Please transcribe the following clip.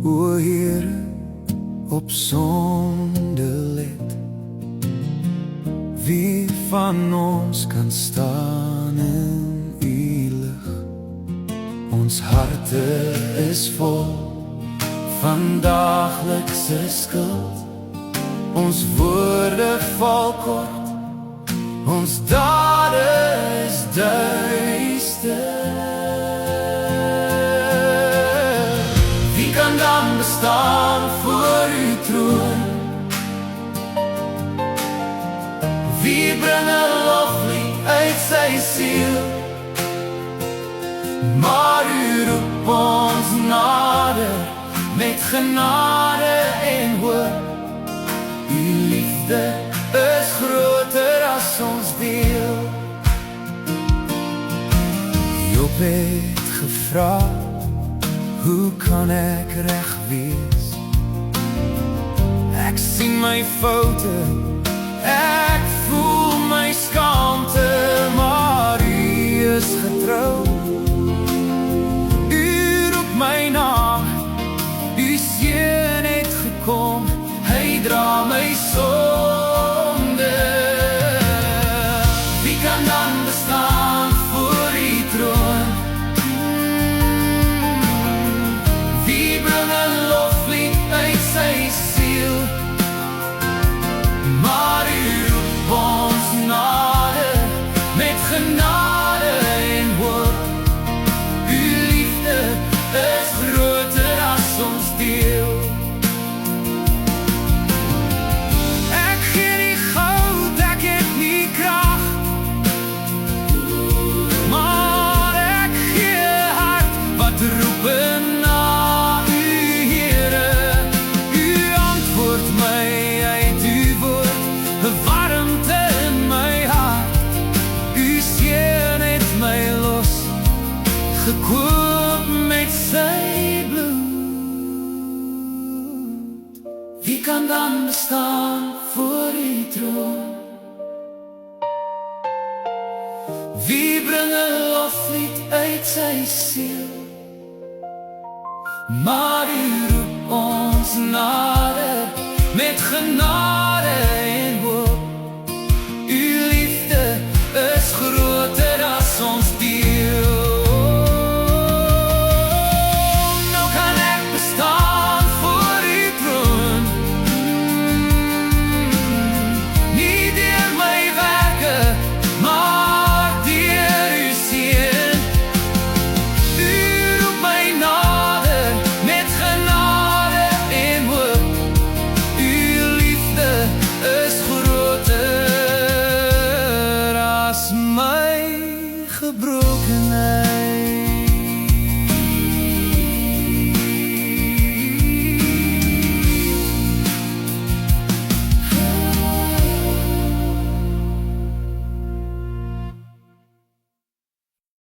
O Heere, op sonde let. Wie van ons kan staan in U lig? Ons harte is vol van daaglikse skuld. Ons woorde val kort, ons dade is duister. Wie kan dan bestaan voor U troon? Wie bring 'n loflied uit sy siel? Maar U roep ons nader met genade en hoop. U liefde is groter as ons deel. Job het gevra, hoe kan ek reg wees? Ek sien my foute, ek voel my skaamte, maar U is getrou. U roep my naam, U seun het gekom, Hy dra my sonde. Wie kan dan bestaan voor U troon? Wie bring 'n loflied uit sy siel? Maar U roep ons nader met genade en hoop. U liefde is groter as ons deel. Gekoop met sy bloed. Wie kan dan bestaan voor U troon? Wie bring 'n loflied uit sy siel? Maar U roep ons na